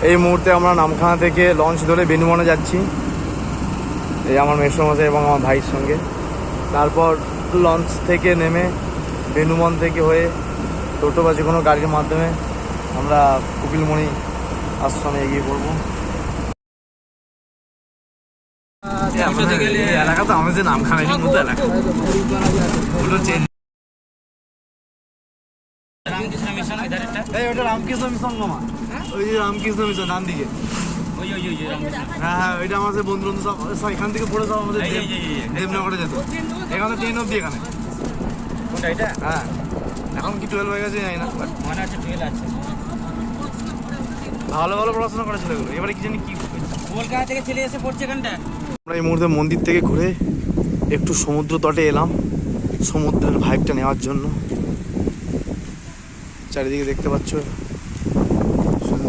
এই মুহূর্তে আমরা নামখানা থেকে লঞ্চ ধরে বেনুবনে যাচ্ছি, এই আমার মেসোমশাই এবং আমার ভাইয়ের সঙ্গে। তারপর লঞ্চ থেকে নেমে বেনুবন থেকে হয়ে টোটো বা যে কোনো গাড়ির মাধ্যমে আমরা কপিলমুনি আশ্রমে এগিয়ে পড়বো। এলাকা তো আমাদের নামখানা মতো এলাকা। রামকৃষ্ণ মিশন মামা, ওই যে রামকৃষ্ণ মিশন ডান দিকে। হ্যাঁ, ওইটা আমাদের বন্ধু বন্ধু সব এখান থেকে পড়ে সব আমাদের দেবনগরে যেত। এখানে 10 অব্দি এখানে। হ্যাঁ, এখন কি 12 হয়ে গেছে জানি না, ভালো ভালো পড়াশোনা করে ছেলেগুলো। এবারে কি জানি কি কলকাতা থেকে চলে এসে পড়ছে এখানটা। আমরা এই মুহূর্তে মন্দির থেকে ঘুরে একটু সমুদ্র তটে এলাম সমুদ্রের ভাইবটা নেওয়ার জন্য। চারিদিকে দেখতে পাচ্ছ শুধু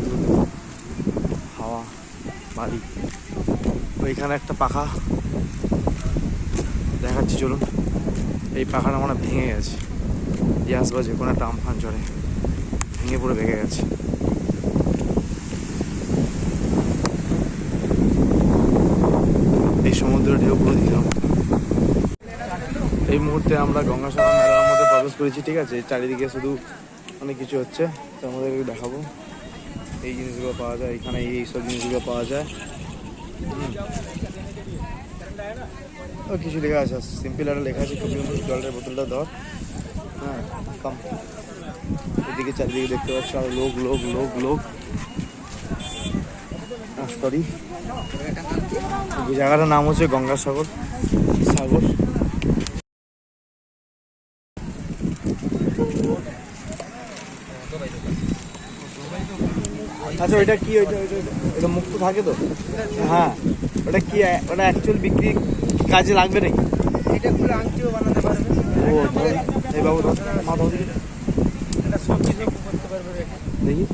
হাওয়া, বাড়ি। ওইখানে একটা পাখা দেখাচ্ছি, চলুন। এই পাখাটা আমরা ভেঙে গেছে, গ্যাস বা যে কোনো একটা আমফান চড়ে ভেঙে পড়ে ভেঙে গেছে। এই সমুদ্রের ঢেউ পুরো দিলাম। এই মুহূর্তে আমরা গঙ্গাসাগর মেলার মধ্যে প্রবেশ করেছি, ঠিক আছে। চারিদিকে শুধু অনেক কিছু হচ্ছে, তো আমাদের দেখাবো। এই জিনিসগুলো পাওয়া যায় এখানে, এইসব জিনিসগুলো পাওয়া যায়। কিছু লেখা আছে, সিম্পল একটা লেখা আছে, জলের বোতলটা ধর। হ্যাঁ, কম। এদিকে চারিদিকে দেখতে পাচ্ছ আর লোক লোক লোক লোক। সরি, এই জায়গাটার নাম হচ্ছে গঙ্গাসাগর সাগর। আচ্ছা, ওইটা কি? ওইটা মুক্ত থাকে তো? হ্যাঁ, ওটা কি? ওটা অ্যাকচুয়াল বিক্রি কাজে লাগবে নাকি? এটা পুরো আংটিও বানাতে পারবে। ও, এই বাবু মা বাবু এটা সব কিছু করতে পারবে। দেখি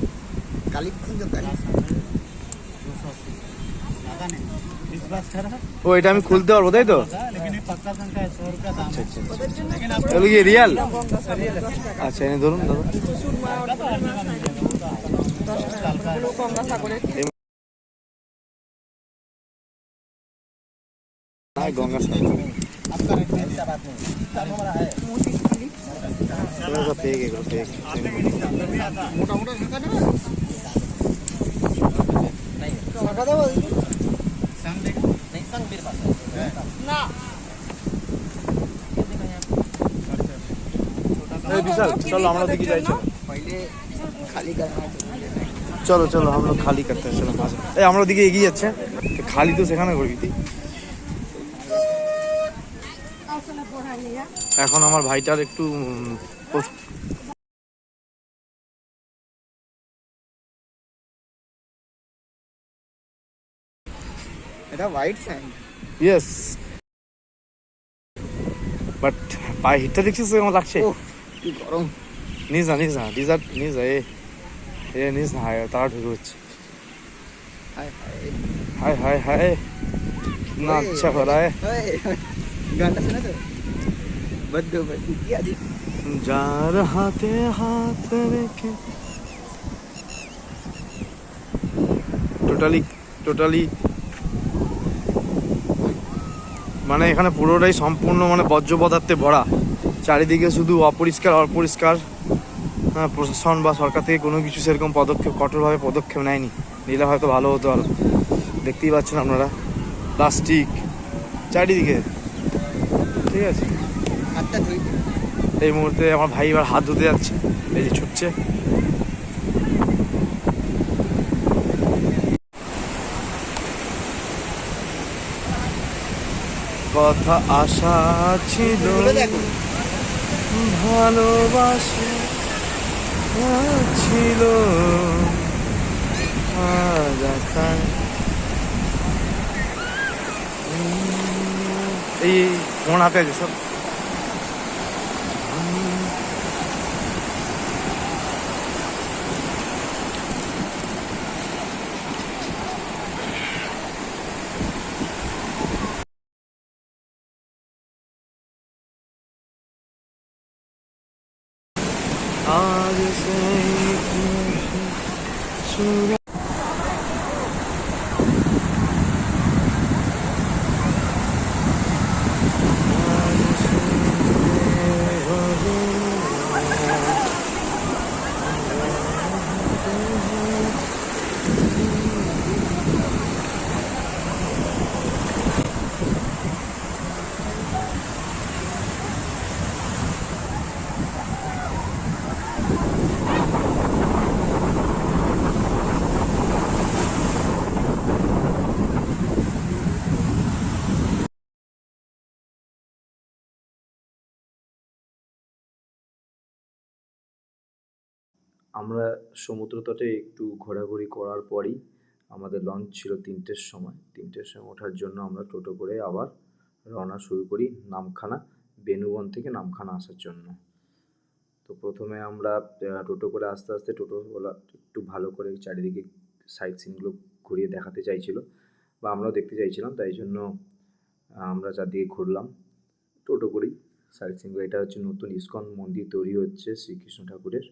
ও, এটা আমি খুলতে পারবো তাই তো? এগুলো কি রিয়াল? আচ্ছা, এনে ধরুন দাদা। विशाल चलो हम लोग दिखी जाए, चलो पहले खाली करना। चलो चलो हम लोग खाली करते हैं। चलो এই আমরা দিকে এগিয়ে যাচ্ছে, খালি তো সেখানে করবি তুই। এখন আমার ভাইটার একটু এটা হোয়াইট স্যান্ড। ইয়েস, বাট পায়ে হিটটা দেখছিস কেমন লাগছে? কি গরম। নিজ না নিজ না ডিজার্ট নিজ এ নিজ না, হায় তারা ঢুকে হচ্ছে। हाय हाय हाय हाय कितना अच्छा हो रहा है। गाना सुना तो बद्दो क्या दी जा रहा थे हाथ लेके। টোটালি মানে এখানে পুরোটাই সম্পূর্ণ মানে বর্জ্য পদার্থে ভরা। চারিদিকে শুধু অপরিষ্কার। হ্যাঁ, প্রশাসন বা সরকার থেকে কোনো কিছু সেরকম কঠোরভাবে পদক্ষেপ নেয়নি। নিলে হয়তো ভালো হতো। আর দেখতেই পাচ্ছেন আপনারা প্লাস্টিক চারিদিকে, ঠিক আছে। এই মুহূর্তে আমার ভাই এবার হাত ধুতে যাচ্ছে, এই যে ছুটছে। কথা আশা ছিল, ভালোবাসা ছিল, এই ফোন হাতে আছে সব। आज से আমরা সমুদ্র তটে একটু ঘোরাঘুরি করার পরই আমাদের লঞ্চ ছিল 3টের সময়। 3টের সময় ওঠার জন্য আমরা টোটো করে আবার রওনা শুরু করি নামখানা, বেনুবন থেকে নামখানা আসার জন্য। তো প্রথমে আমরা টোটো করে আস্তে আস্তে টোটোওয়ালা একটু ভালো করে চারিদিকে সাইট সিনগুলো ঘুরিয়ে দেখাতে চাইছিল, বা আমরাও দেখতে চাইছিলাম, তাই জন্য আমরা চারদিকে ঘুরলাম টোটো করেই সাইট সিনগুলো। এটা হচ্ছে নতুন ইস্কন মন্দির তৈরি হচ্ছে শ্রীকৃষ্ণ ঠাকুরের।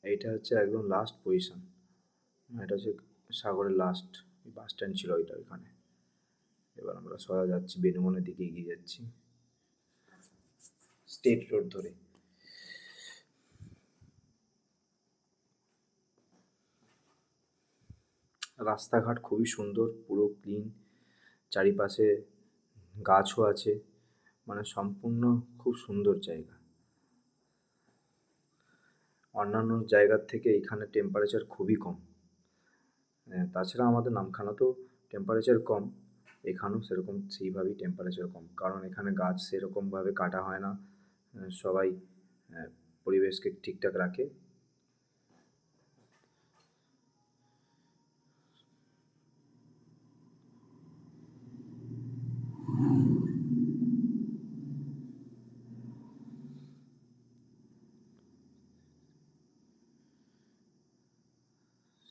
এইটা হচ্ছে একদম লাস্ট পজিশন, এটা হচ্ছে সাগরের লাস্ট বাস স্ট্যান্ড ছিল ওইটা ওইখানে। এবার আমরা সোজা যাচ্ছি, বেনুবনের দিকে এগিয়ে যাচ্ছি স্টেট রোড ধরে। রাস্তাঘাট খুবই সুন্দর, পুরো ক্লিন, চারিপাশে গাছও আছে, মানে সম্পূর্ণ খুব সুন্দর জায়গা। অন্যান্য জায়গার থেকে এখানে টেম্পারেচার খুবই কম। তাছাড়া আমাদের নামখানাতেও টেম্পারেচার কম, এখানেও সেরকম সেইভাবেই টেম্পারেচার কম, কারণ এখানে গাছ সেরকমভাবে কাটা হয় না। সবাই পরিবেশকে ঠিকঠাক রাখে।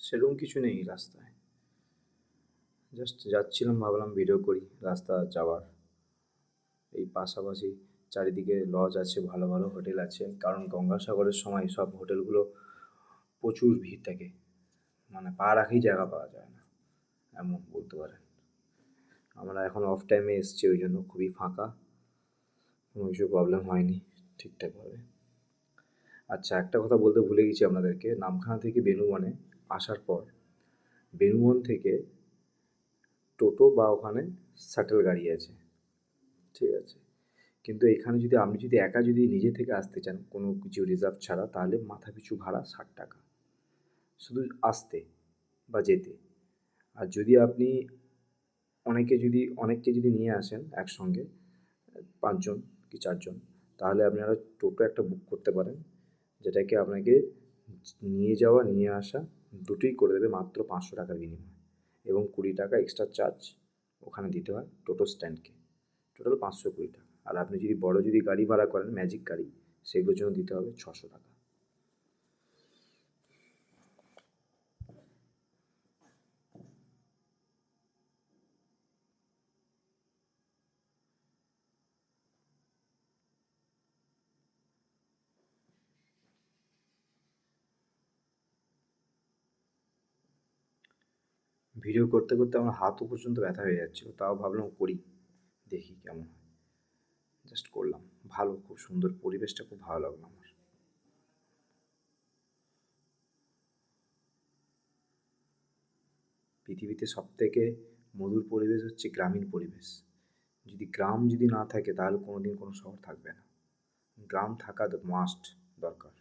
সেরকম কিছু নেই রাস্তায়, জাস্ট যাচ্ছিলাম, ভাবলাম ভিডিও করি রাস্তা যাওয়ার। এই পাশাপাশি চারিদিকে লজ আছে, ভালো ভালো হোটেল আছে, কারণ গঙ্গাসাগরের সময় সব হোটেলগুলো প্রচুর ভিড় থাকে, মানে পা রাখাই জায়গা পাওয়া যায় না, এমন বলতে পারেন। আমরা এখন অফ টাইমে এসেছি, ওই জন্য খুবই ফাঁকা, কোনো কিছু প্রবলেম হয়নি ঠিকঠাকভাবে। আচ্ছা, একটা কথা বলতে ভুলে গেছি আপনাদেরকে, নামখানা থেকে বেনুবনে আসার পর বেনুবন থেকে টোটো বা ওখানে শাটল গাড়ি আছে, ঠিক আছে। কিন্তু এখানে যদি আপনি যদি একা যদি নিজে থেকে আসতে চান কোনো কিছু রিজার্ভ ছাড়া, তাহলে মাথা পিছু ভাড়া 60 টাকা শুধু আসতে বা যেতে। আর যদি আপনি অনেককে যদি নিয়ে আসেন একসঙ্গে, 5 জন কি 4 জন, তাহলে আপনারা টোটো একটা বুক করতে পারেন, যেটাকে আপনাকে নিয়ে যাওয়া নিয়ে আসা দুটোই করে দেবে মাত্র 500 টাকার বিনিময়ে, এবং 20 টাকা এক্সট্রা চার্জ ওখানে দিতে হয় টোটো স্ট্যান্ডকে, টোটাল 520 টাকা। আর আপনি যদি বড় যদি গাড়ি ভাড়া করেন, ম্যাজিক গাড়ি, সেগুলোর জন্য দিতে হবে 600 টাকা। ভিডিও করতে করতে আমার হাতও পর্যন্ত ব্যথা হয়ে যাচ্ছিলো, তাও ভাবলাম করি, দেখি কেমন হয়। জাস্ট করলাম, ভালো, খুব সুন্দর পরিবেশটা, খুব ভালো লাগলো আমার। পৃথিবীতে সবথেকে মধুর পরিবেশ হচ্ছে গ্রামীণ পরিবেশ। যদি গ্রাম যদি না থাকে, তাহলে কোনোদিন কোনো শহর থাকবে না। গ্রাম থাকা মাস্ট দরকার।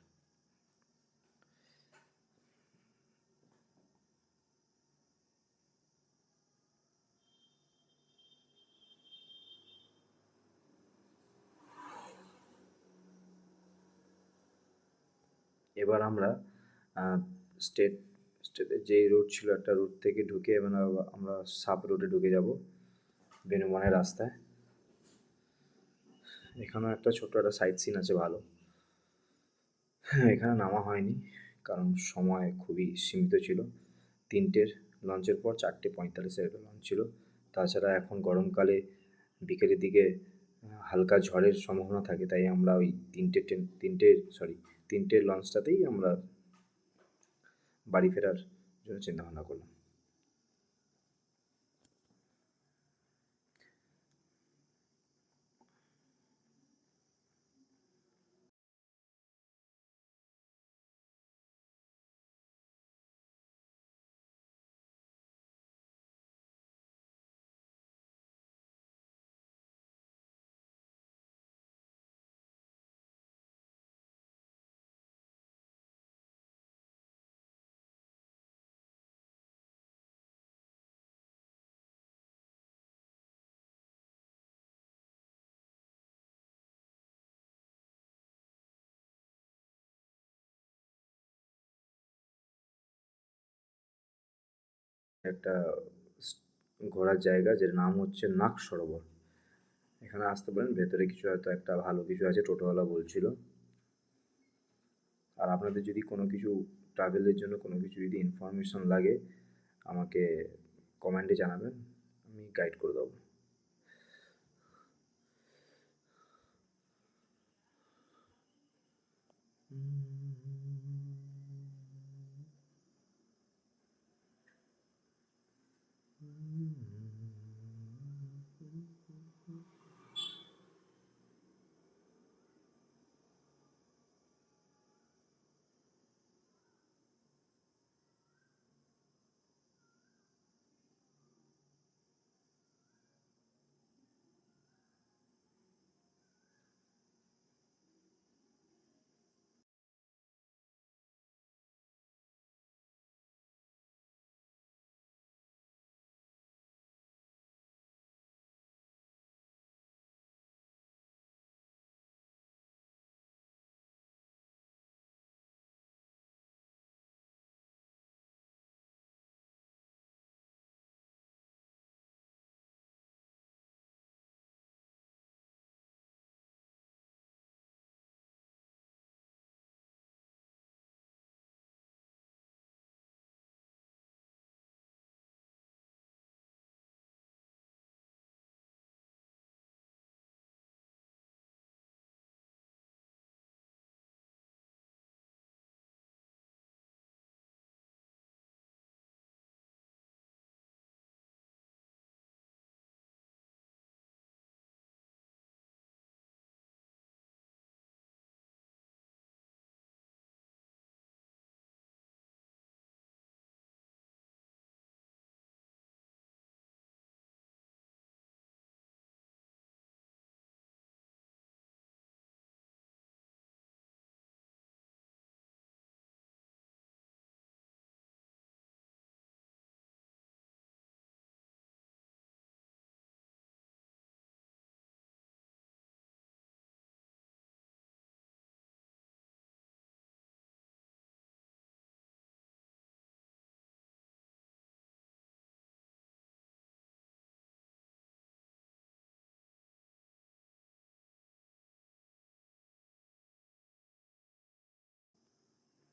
এবার আমরা স্টেট স্টেটের যেই রুট ছিল, একটা রুট থেকে ঢুকে এবার আমরা সাব রুটে ঢুকে যাব বেনুবনের রাস্তায়। এখানেও একটা ছোট্ট একটা সাইট সিন আছে ভালো। এখানে নামা হয়নি, কারণ সময় খুবই সীমিত ছিল। 3টের লঞ্চের পর 4:45-এর একটা লঞ্চ ছিল। তাছাড়া এখন গরমকালে বিকেলের দিকে হালকা ঝড়ের সম্ভাবনা থাকে, তাই আমরা ওই 3টের লঞ্চটাতেই আমরা বাড়ি ফেরার জন্য চিন্তাভাবনা করলাম। একটা ঘোরার জায়গা যের নাম হচ্ছে নাগ সরোবর। এখানে আসতে পারেন, ভেতরে কিছু হয়তো একটা ভালো কিছু আছে, টোটোওয়ালা বলছিল। আর আপনাদের যদি কোনো কিছু ট্রাভেলের জন্য কোনো কিছু যদি ইনফরমেশন লাগে আমাকে কমেন্টে জানাবেন, আমি গাইড করে দেবো।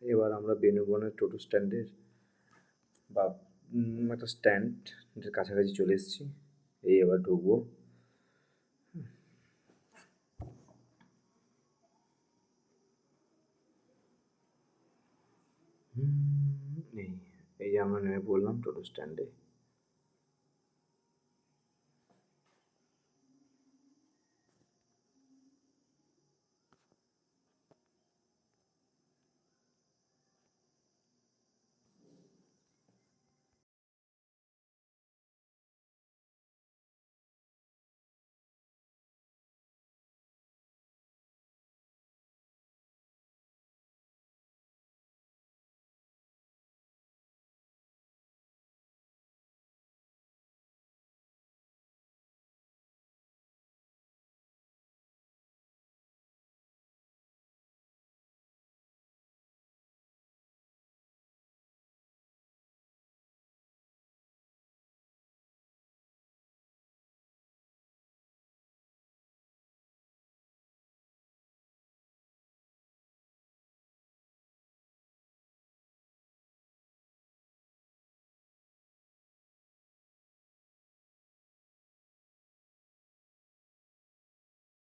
এবার আমরা বেনুবনের টোটো স্ট্যান্ডের বা একটা স্ট্যান্ডের কাছাকাছি চলে এসেছি। এই এবার ঢুকবো। এই এই যে আমরা নেমে পড়লাম টোটো স্ট্যান্ডে।